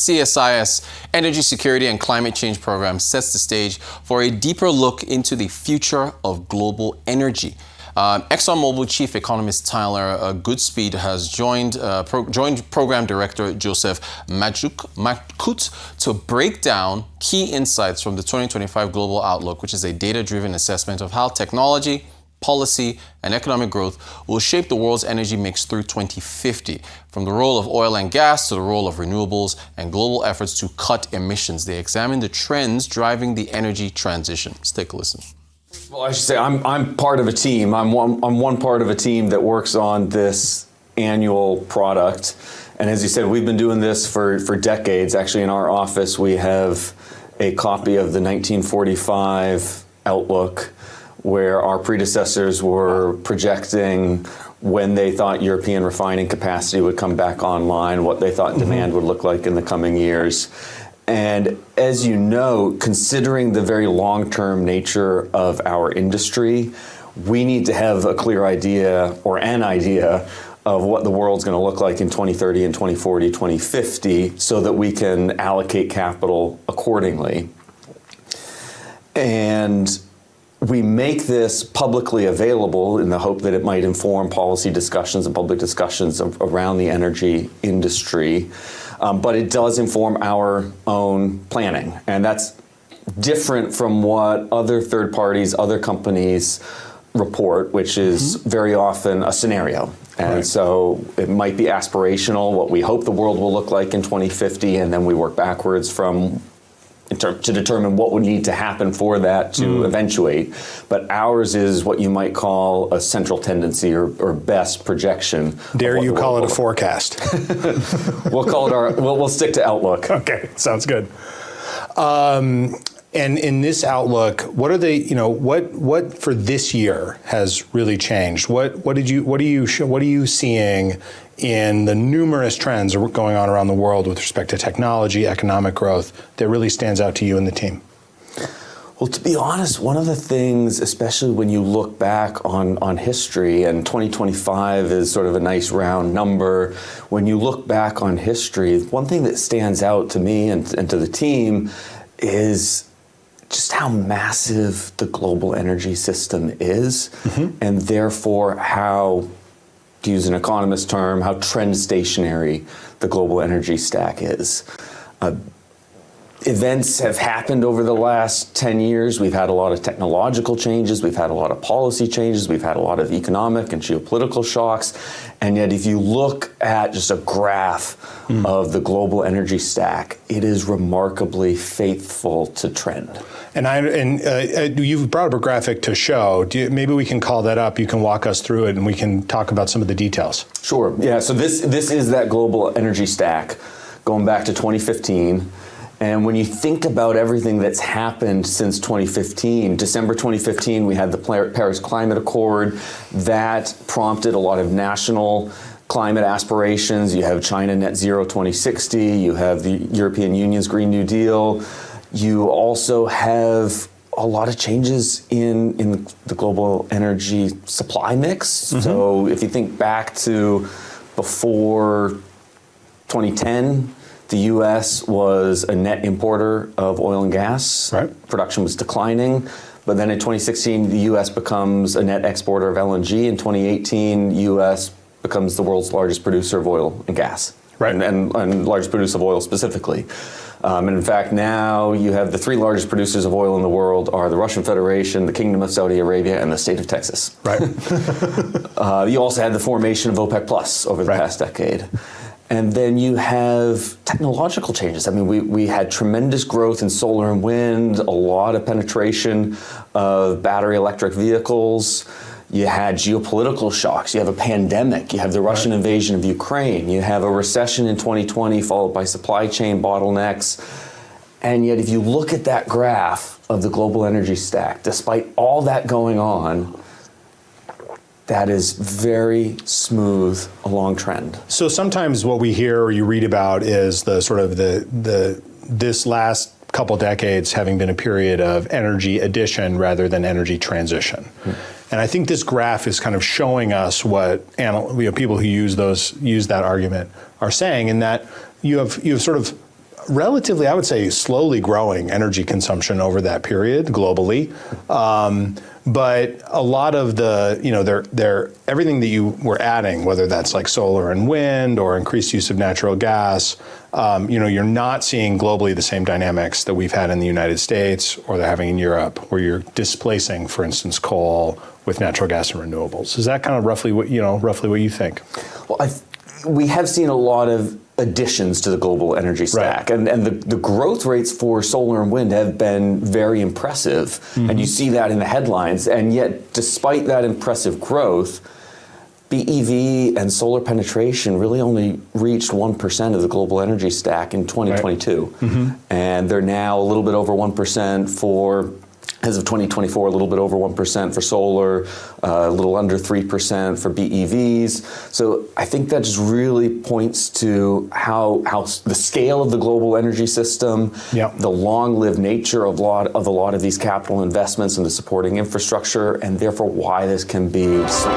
CSIS Energy Security and Climate Change Program sets the stage for a deeper look into the future of global energy. ExxonMobil Chief Economist Tyler Goodspeed has joined Program Director Joseph Makut to break down key insights from the 2025 Global Outlook, which is a data-driven assessment of how technology, policy, and economic growth will shape the world's energy mix through 2050, from the role of oil and gas to the role of renewables and global efforts to cut emissions. They examine the trends driving the energy transition. Let's take a listen. Well, I should say I'm part of a team. I'm one part of a team that works on this annual product. And as you said, we've been doing this for decades. Actually, in our office, we have a copy of the 1945 Outlook, where our predecessors were projecting when they thought European refining capacity would come back online, what they thought demand would look like in the coming years. And as you know, considering the very long-term nature of our industry, we need to have a clear idea or an idea of what the world's going to look like in 2030 and 2040, 2050, so that we can allocate capital accordingly. And we make this publicly available in the hope that it might inform policy discussions and public discussions around the energy industry. But it does inform our own planning. And that's different from what other third parties, other companies report, which is very often a scenario. And so it might be aspirational, what we hope the world will look like in 2050, and then we work backwards from to determine what would need to happen for that to eventuate. But ours is what you might call a central tendency or best projection. Dare you call it a forecast? We'll call it we'll stick to Outlook. Okay, sounds good. And in this Outlook, what are they, what for this year has really changed? What are you seeing in the numerous trends going on around the world with respect to technology, economic growth, that really stands out to you and the team? Well, to be honest, one of the things, especially when you look back on history, and 2025 is sort of a nice round number, when you look back on history, one thing that stands out to me and to the team is just how massive the global energy system is, and therefore how, to use an economist term, how trend stationary the global energy stack is. Events have happened over the last 10 years. We've had a lot of technological changes. We've had a lot of policy changes. We've had a lot of economic and geopolitical shocks. And yet, if you look at just a graph of the global energy stack, it is remarkably faithful to trend. And you've brought up a graphic to show. Maybe we can call that up. You can walk us through it, and we can talk about some of the details. Sure. Yeah. So this is that global energy stack going back to 2015. And when you think about everything that's happened since 2015, December 2015, we had the Paris Climate Accord. That prompted a lot of national climate aspirations. You have China Net Zero 2060. You have the European Union's Green New Deal. You also have a lot of changes in the global energy supply mix. So if you think back to before 2010, the U.S. was a net importer of oil and gas. Production was declining. But then in 2016, the U.S. becomes a net exporter of LNG. In 2018, the U.S. becomes the world's largest producer of oil and gas. And largest producer of oil specifically. And in fact, now you have the three largest producers of oil in the world are the Russian Federation, the Kingdom of Saudi Arabia, and the state of Texas. You also had the formation of OPEC Plus over the past decade. And then you have technological changes. I mean, we had tremendous growth in solar and wind, a lot of penetration of battery electric vehicles. You had geopolitical shocks. You have a pandemic. You have the Russian invasion of Ukraine. You have a recession in 2020 followed by supply chain bottlenecks. And yet, if you look at that graph of the global energy stack, despite all that going on, that is very smooth along trend. So sometimes what we hear or you read about is the sort of this last couple decades having been a period of energy addition rather than energy transition. And I think this graph is kind of showing us what people who use that argument are saying, in that you have sort of relatively, I would say, slowly growing energy consumption over that period globally. But a lot of the, everything that you were adding, whether that's like solar and wind or increased use of natural gas, you're not seeing globally the same dynamics that we've had in the United States or they're having in Europe, where you're displacing, for instance, coal with natural gas and renewables. Is that kind of roughly what you think? Well, we have seen a lot of additions to the global energy stack. Right. And the growth rates for solar and wind have been very impressive. Mm-hmm. And you see that in the headlines. And yet, despite that impressive growth, BEV and solar penetration really only reached 1% of the global energy stack in 2022. Right. Mm-hmm. And they're now a little bit over 1% as of 2024, a little bit over 1% for solar, a little under 3% for BEVs. So I think that just really points to how the scale of the global energy system, yep, the long-lived nature of a lot of these capital investments and the supporting infrastructure, and therefore why this can be so